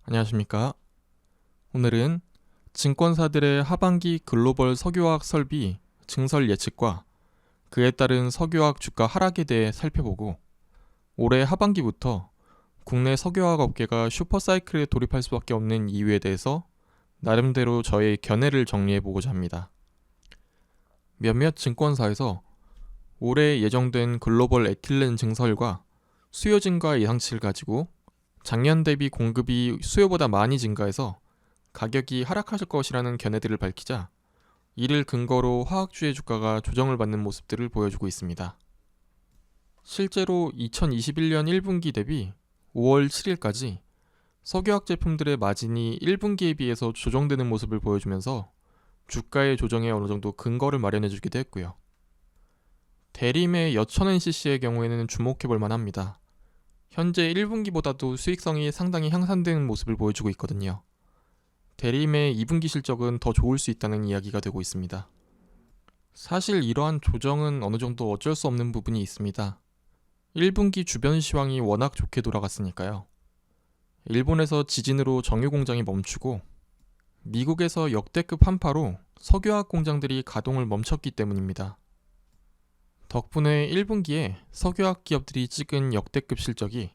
안녕하십니까. 오늘은 증권사들의 하반기 글로벌 석유화학 설비 증설 예측과 그에 따른 석유화학 주가 하락에 대해 살펴보고, 올해 하반기부터 국내 석유화학 업계가 슈퍼사이클에 돌입할 수밖에 없는 이유에 대해서 나름대로 저의 견해를 정리해보고자 합니다. 몇몇 증권사에서 올해 예정된 글로벌 에틸렌 증설과 수요 증가 예상치를 가지고 작년 대비 공급이 수요보다 많이 증가해서 가격이 하락할 것이라는 견해들을 밝히자, 이를 근거로 화학주의 주가가 조정을 받는 모습들을 보여주고 있습니다. 실제로 2021년 1분기 대비 5월 7일까지 석유화학 제품들의 마진이 1분기에 비해서 조정되는 모습을 보여주면서 주가의 조정에 어느 정도 근거를 마련해주기도 했고요. 대림의 여천 NCC의 경우에는 주목해볼 만합니다. 현재 1분기보다도 수익성이 상당히 향상되는 모습을 보여주고 있거든요. 대림의 2분기 실적은 더 좋을 수 있다는 이야기가 되고 있습니다. 사실 이러한 조정은 어느 정도 어쩔 수 없는 부분이 있습니다. 1분기 주변 시황이 워낙 좋게 돌아갔으니까요. 일본에서 지진으로 정유 공장이 멈추고 미국에서 역대급 한파로 석유화학 공장들이 가동을 멈췄기 때문입니다. 덕분에 1분기에 석유화학 기업들이 찍은 역대급 실적이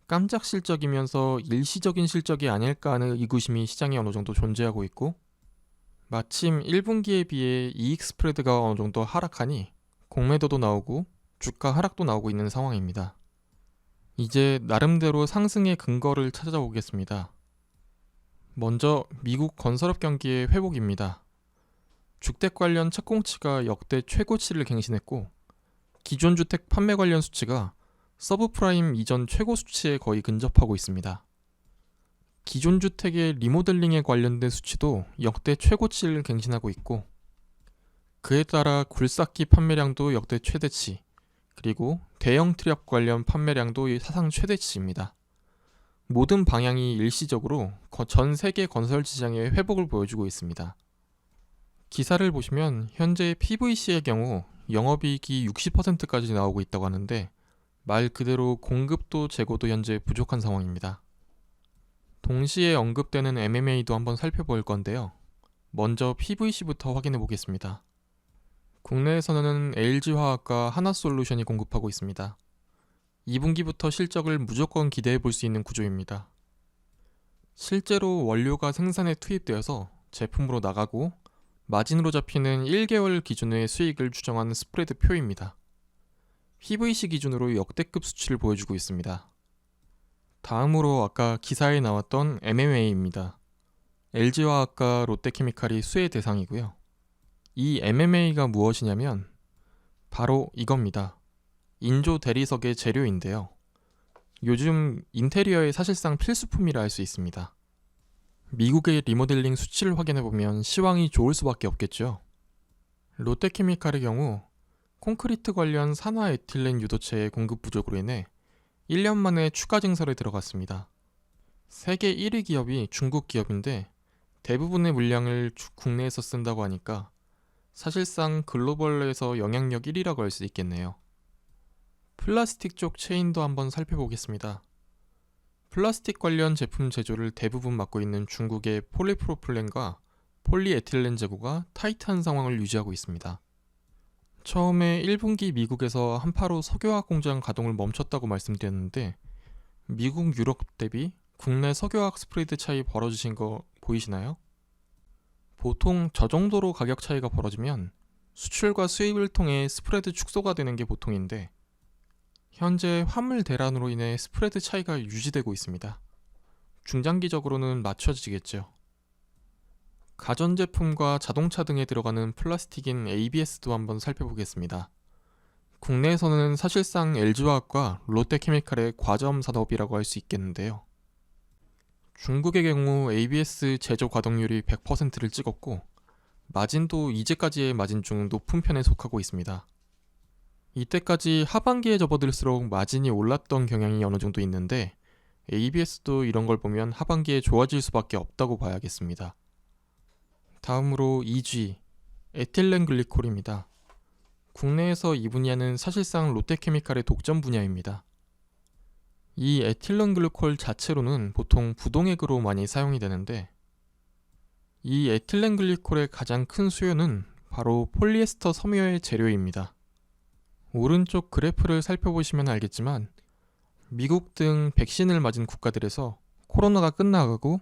깜짝 실적이면서 일시적인 실적이 아닐까 하는 의구심이 시장에 어느 정도 존재하고 있고, 마침 1분기에 비해 이익 스프레드가 어느 정도 하락하니 공매도도 나오고 주가 하락도 나오고 있는 상황입니다. 이제 나름대로 상승의 근거를 찾아보겠습니다. 먼저 미국 건설업 경기의 회복입니다. 주택 관련 착공치가 역대 최고치를 갱신했고, 기존 주택 판매 관련 수치가 서브프라임 이전 최고 수치에 거의 근접하고 있습니다. 기존 주택의 리모델링에 관련된 수치도 역대 최고치를 갱신하고 있고, 그에 따라 굴삭기 판매량도 역대 최대치, 그리고 대형 트럭 관련 판매량도 사상 최대치입니다. 모든 방향이 일시적으로 전 세계 건설 시장의 회복을 보여주고 있습니다. 기사를 보시면 현재 PVC의 경우 영업이익이 60%까지 나오고 있다고 하는데, 말 그대로 공급도 재고도 현재 부족한 상황입니다. 동시에 언급되는 MMA도 한번 살펴볼 건데요. 먼저 PVC부터 확인해 보겠습니다. 국내에서는 LG화학과 하나솔루션이 공급하고 있습니다. 2분기부터 실적을 무조건 기대해 볼 수 있는 구조입니다. 실제로 원료가 생산에 투입되어서 제품으로 나가고 마진으로 잡히는 1개월 기준의 수익을 추정한 스프레드 표입니다. PVC 기준으로 역대급 수치를 보여주고 있습니다. 다음으로 아까 기사에 나왔던 MMA입니다. LG화학과 롯데케미칼이 수혜 대상이고요. 이 MMA가 무엇이냐면 바로 이겁니다. 인조 대리석의 재료인데요. 요즘 인테리어의 사실상 필수품이라 할 수 있습니다. 미국의 리모델링 수치를 확인해보면 시황이 좋을 수밖에 없겠죠. 롯데케미칼의 경우 콘크리트 관련 산화에틸렌 유도체의 공급 부족으로 인해 1년 만에 추가 증설에 들어갔습니다. 세계 1위 기업이 중국 기업인데 대부분의 물량을 국내에서 쓴다고 하니까 사실상 글로벌에서 영향력 1위라고 할 수 있겠네요. 플라스틱 쪽 체인도 한번 살펴보겠습니다. 플라스틱 관련 제품 제조를 대부분 맡고 있는 중국의 폴리프로필렌과 폴리에틸렌 재고가 타이트한 상황을 유지하고 있습니다. 처음에 1분기 미국에서 한파로 석유화학 공장 가동을 멈췄다고 말씀드렸는데, 미국 유럽 대비 국내 석유화학 스프레드 차이 벌어지신 거 보이시나요? 보통 저 정도로 가격 차이가 벌어지면 수출과 수입을 통해 스프레드 축소가 되는 게 보통인데, 현재 화물 대란으로 인해 스프레드 차이가 유지되고 있습니다. 중장기적으로는 맞춰지겠죠. 가전제품과 자동차 등에 들어가는 플라스틱인 ABS도 한번 살펴보겠습니다. 국내에서는 사실상 LG화학과 롯데케미칼의 과점 산업이라고 할 수 있겠는데요. 중국의 경우 ABS 제조 가동률이 100%를 찍었고, 마진도 이제까지의 마진 중 높은 편에 속하고 있습니다. 이때까지 하반기에 접어들수록 마진이 올랐던 경향이 어느 정도 있는데, ABS도 이런 걸 보면 하반기에 좋아질 수밖에 없다고 봐야겠습니다. 다음으로 EG, 에틸렌 글리콜입니다. 국내에서 이 분야는 사실상 롯데케미칼의 독점 분야입니다. 이 에틸렌 글리콜 자체로는 보통 부동액으로 많이 사용이 되는데, 이 에틸렌 글리콜의 가장 큰 수요는 바로 폴리에스터 섬유의 재료입니다. 오른쪽 그래프를 살펴보시면 알겠지만 미국 등 백신을 맞은 국가들에서 코로나가 끝나가고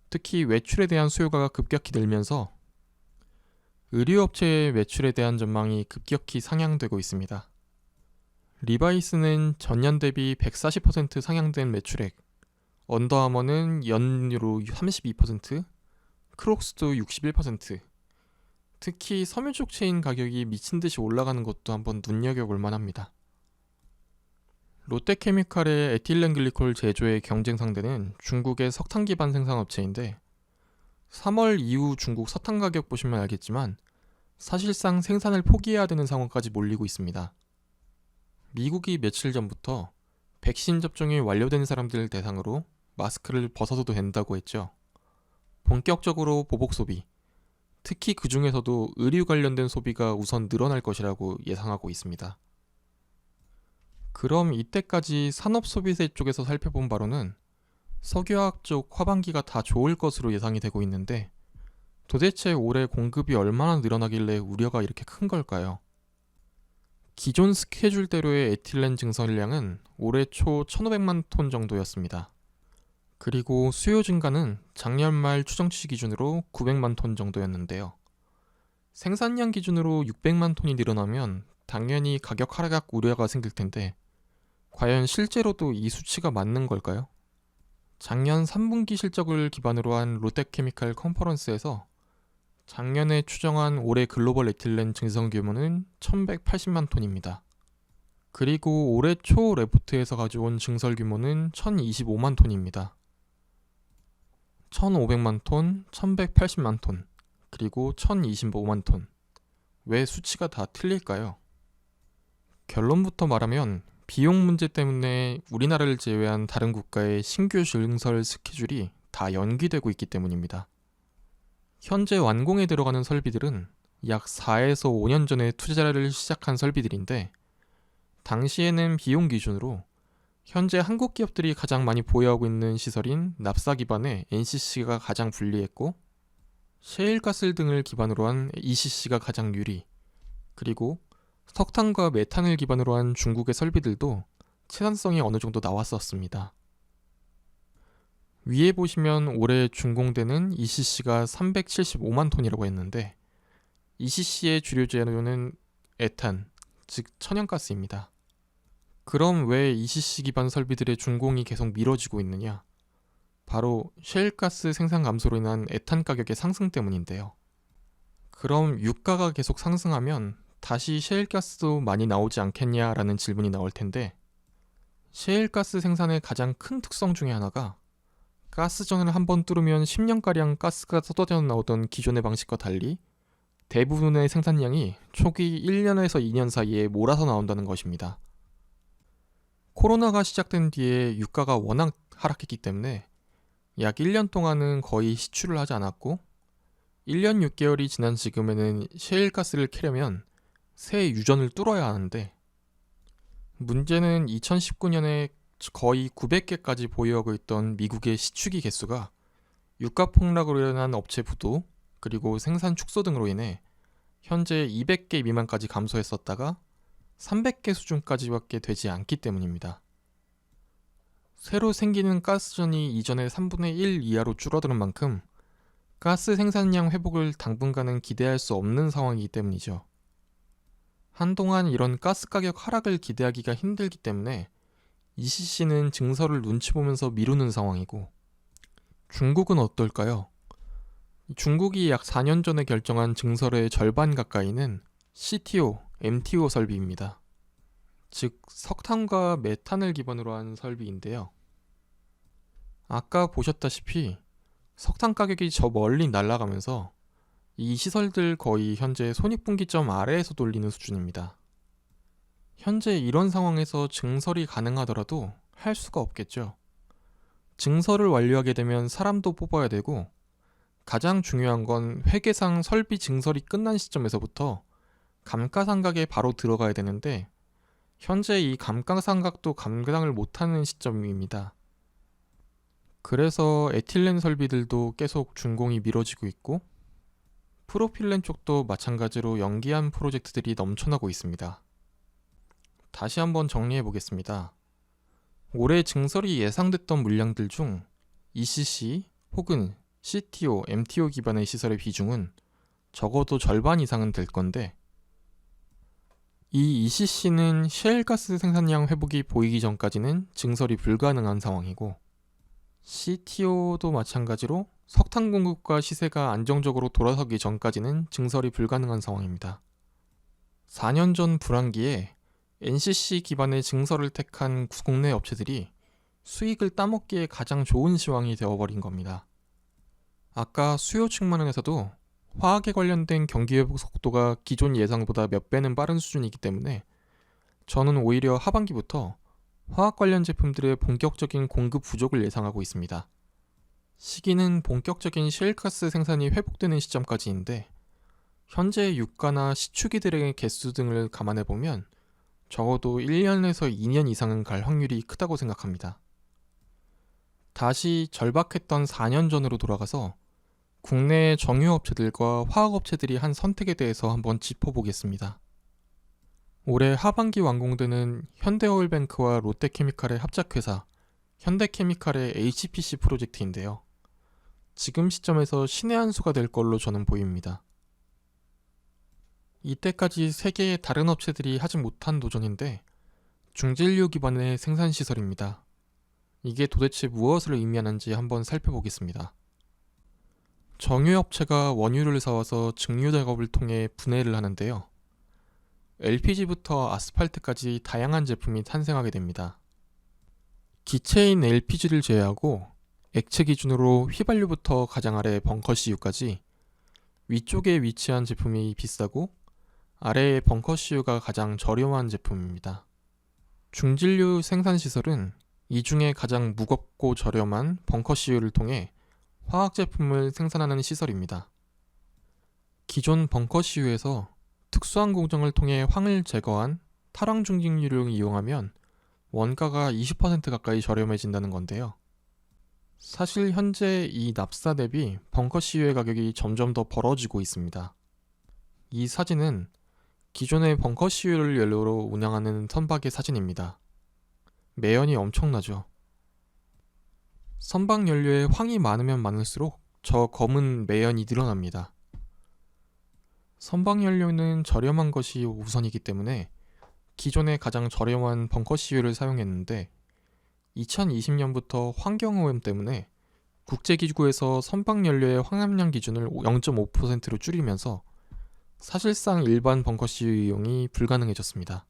특히 외출에 대한 수요가 급격히 늘면서 의류업체의 매출에 대한 전망이 급격히 상향되고 있습니다. 리바이스는 전년 대비 140% 상향된 매출액, 언더아머는 연으로 32%, 크록스도 61%, 특히 섬유 쪽 체인 가격이 미친듯이 올라가는 것도 한번 눈여겨볼 만합니다. 롯데케미칼의 에틸렌 글리콜 제조의 경쟁 상대는 중국의 석탄 기반 생산업체인데 3월 이후 중국 석탄 가격 보시면 알겠지만 사실상 생산을 포기해야 되는 상황까지 몰리고 있습니다. 미국이 며칠 전부터 백신 접종이 완료된 사람들 대상으로 마스크를 벗어도 된다고 했죠. 본격적으로 보복 소비, 특히 그 중에서도 의류 관련된 소비가 우선 늘어날 것이라고 예상하고 있습니다. 그럼 이때까지 산업소비세 쪽에서 살펴본 바로는 석유화학 쪽 하반기가 다 좋을 것으로 예상이 되고 있는데 도대체 올해 공급이 얼마나 늘어나길래 우려가 이렇게 큰 걸까요? 기존 스케줄대로의 에틸렌 증설량은 올해 초 1,500만 톤 정도였습니다. 그리고 수요 증가는 작년 말 추정치 기준으로 900만 톤 정도였는데요. 생산량 기준으로 600만 톤이 늘어나면 당연히 가격 하락 우려가 생길 텐데 과연 실제로도 이 수치가 맞는 걸까요? 작년 3분기 실적을 기반으로 한 롯데케미칼 컨퍼런스에서 작년에 추정한 올해 글로벌 에틸렌 증설 규모는 1180만 톤입니다. 그리고 올해 초 레포트에서 가져온 증설 규모는 1025만 톤입니다. 1500만 톤, 1180만 톤, 그리고 1025만 톤. 왜 수치가 다 틀릴까요? 결론부터 말하면 비용 문제 때문에 우리나라를 제외한 다른 국가의 신규 증설 스케줄이 다 연기되고 있기 때문입니다. 현재 완공에 들어가는 설비들은 약 4에서 5년 전에 투자를 시작한 설비들인데 당시에는 비용 기준으로 현재 한국 기업들이 가장 많이 보유하고 있는 시설인 납사 기반의 NCC가 가장 불리했고 셰일가스 등을 기반으로 한 ECC가 가장 유리, 그리고 석탄과 메탄을 기반으로 한 중국의 설비들도 생산성이 어느 정도 나왔었습니다. 위에 보시면 올해 준공되는 ECC가 375만 톤이라고 했는데 ECC의 주요 재료는 에탄, 즉 천연가스입니다. 그럼 왜 ECC 기반 설비들의 준공이 계속 미뤄지고 있느냐? 바로 셰일가스 생산 감소로 인한 에탄 가격의 상승 때문인데요. 그럼 유가가 계속 상승하면 다시 셰일가스도 많이 나오지 않겠냐라는 질문이 나올 텐데 셰일가스 생산의 가장 큰 특성 중에 하나가 가스전을 한번 뚫으면 10년가량 가스가 쏟아져 나오던 기존의 방식과 달리 대부분의 생산량이 초기 1년에서 2년 사이에 몰아서 나온다는 것입니다. 코로나가 시작된 뒤에 유가가 워낙 하락했기 때문에 약 1년 동안은 거의 시출을 하지 않았고 1년 6개월이 지난 지금에는 셰일가스를 캐려면 새 유전을 뚫어야 하는데 문제는 2019년에 거의 900개까지 보유하고 있던 미국의 시추기 개수가 유가 폭락으로 일어난 업체 부도 그리고 생산 축소 등으로 인해 현재 200개 미만까지 감소했었다가 300개 수준까지밖에 되지 않기 때문입니다. 새로 생기는 가스전이 이전의 3분의 1 이하로 줄어드는 만큼 가스 생산량 회복을 당분간은 기대할 수 없는 상황이기 때문이죠. 한동안 이런 가스 가격 하락을 기대하기가 힘들기 때문에 ECC는 증설을 눈치 보면서 미루는 상황이고 중국은 어떨까요? 중국이 약 4년 전에 결정한 증설의 절반 가까이는 CTO, MTO 설비입니다. 즉 석탄과 메탄을 기반으로 한 설비인데요. 아까 보셨다시피 석탄 가격이 저 멀리 날아가면서 이 시설들 거의 현재 손익분기점 아래에서 돌리는 수준입니다. 현재 이런 상황에서 증설이 가능하더라도 할 수가 없겠죠. 증설을 완료하게 되면 사람도 뽑아야 되고 가장 중요한 건 회계상 설비 증설이 끝난 시점에서부터 감가상각에 바로 들어가야 되는데 현재 이 감가상각도 감당을 못하는 시점입니다. 그래서 에틸렌 설비들도 계속 준공이 미뤄지고 있고 프로필렌 쪽도 마찬가지로 연기한 프로젝트들이 넘쳐나고 있습니다. 다시 한번 정리해 보겠습니다. 올해 증설이 예상됐던 물량들 중 ECC 혹은 CTO, MTO 기반의 시설의 비중은 적어도 절반 이상은 될 건데, 이 ECC는 셰일가스 생산량 회복이 보이기 전까지는 증설이 불가능한 상황이고, CTO도 마찬가지로 석탄 공급과 시세가 안정적으로 돌아서기 전까지는 증설이 불가능한 상황입니다. 4년 전 불황기에 NCC 기반의 증설을 택한 국내 업체들이 수익을 따먹기에 가장 좋은 시황이 되어버린 겁니다. 아까 수요 측면에서도 화학에 관련된 경기 회복 속도가 기존 예상보다 몇 배는 빠른 수준이기 때문에 저는 오히려 하반기부터 화학 관련 제품들의 본격적인 공급 부족을 예상하고 있습니다. 시기는 본격적인 셰일가스 생산이 회복되는 시점까지인데, 현재 유가나 시추기들의 개수 등을 감안해보면 적어도 1년에서 2년 이상은 갈 확률이 크다고 생각합니다. 다시 절박했던 4년 전으로 돌아가서 국내의 정유업체들과 화학업체들이 한 선택에 대해서 한번 짚어보겠습니다. 올해 하반기 완공되는 현대오일뱅크와 롯데케미칼의 합작회사 현대케미칼의 HPC 프로젝트인데요. 지금 시점에서 신의 한 수가 될 걸로 저는 보입니다. 이때까지 세계의 다른 업체들이 하지 못한 도전인데 중진류 기반의 생산시설입니다. 이게 도대체 무엇을 의미하는지 한번 살펴보겠습니다. 정유업체가 원유를 사와서 증류 작업을 통해 분해를 하는데요. LPG부터 아스팔트까지 다양한 제품이 탄생하게 됩니다. 기체인 LPG를 제외하고 액체 기준으로 휘발유부터 가장 아래 벙커CU까지 위쪽에 위치한 제품이 비싸고 아래의 벙커CU가 가장 저렴한 제품입니다. 중진류 생산시설은 이 중에 가장 무겁고 저렴한 벙커CU를 통해 화학 제품을 생산하는 시설입니다. 기존 벙커CU에서 특수한 공정을 통해 황을 제거한 탈황 중진류를 이용하면 원가가 20% 가까이 저렴해진다는 건데요. 사실 현재 이 납사 대비 벙커CU의 가격이 점점 더 벌어지고 있습니다. 이 사진은 기존의 벙커CU를 연료로 운영하는 선박의 사진입니다. 매연이 엄청나죠. 선박 연료에 황이 많으면 많을수록 저 검은 매연이 늘어납니다. 선박 연료는 저렴한 것이 우선이기 때문에 기존에 가장 저렴한 벙커CU를 사용했는데 2020년부터 환경오염 때문에 국제기구에서 선박 연료의 황함량 기준을 0.5%로 줄이면서 사실상 일반 벙커CU 이용이 불가능해졌습니다.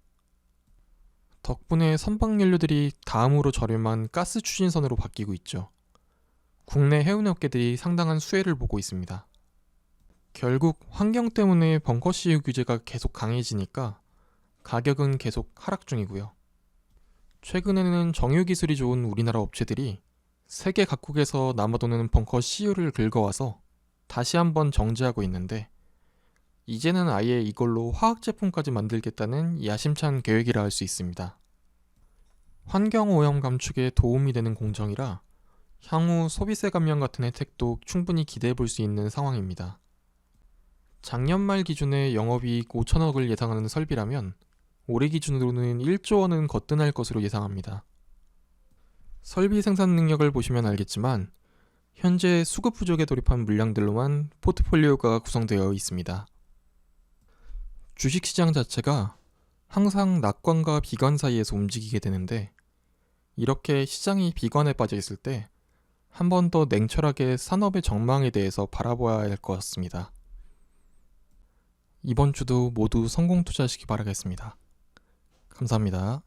덕분에 선박 연료들이 다음으로 저렴한 가스 추진선으로 바뀌고 있죠. 국내 해운업계들이 상당한 수혜를 보고 있습니다. 결국 환경 때문에 벙커CU 규제가 계속 강해지니까 가격은 계속 하락 중이고요. 최근에는 정유 기술이 좋은 우리나라 업체들이 세계 각국에서 남아도는 벙커CU를 긁어와서 다시 한번 정제하고 있는데, 이제는 아예 이걸로 화학 제품까지 만들겠다는 야심찬 계획이라 할 수 있습니다. 환경오염 감축에 도움이 되는 공정이라 향후 소비세 감면 같은 혜택도 충분히 기대해 볼 수 있는 상황입니다. 작년 말 기준에 영업이익 5천억을 예상하는 설비라면 올해 기준으로는 1조 원은 거뜬할 것으로 예상합니다. 설비 생산 능력을 보시면 알겠지만 현재 수급 부족에 돌입한 물량들로만 포트폴리오가 구성되어 있습니다. 주식시장 자체가 항상 낙관과 비관 사이에서 움직이게 되는데, 이렇게 시장이 비관에 빠져 있을 때 한 번 더 냉철하게 산업의 전망에 대해서 바라봐야 할 것 같습니다. 이번 주도 모두 성공 투자하시기 바라겠습니다. 감사합니다.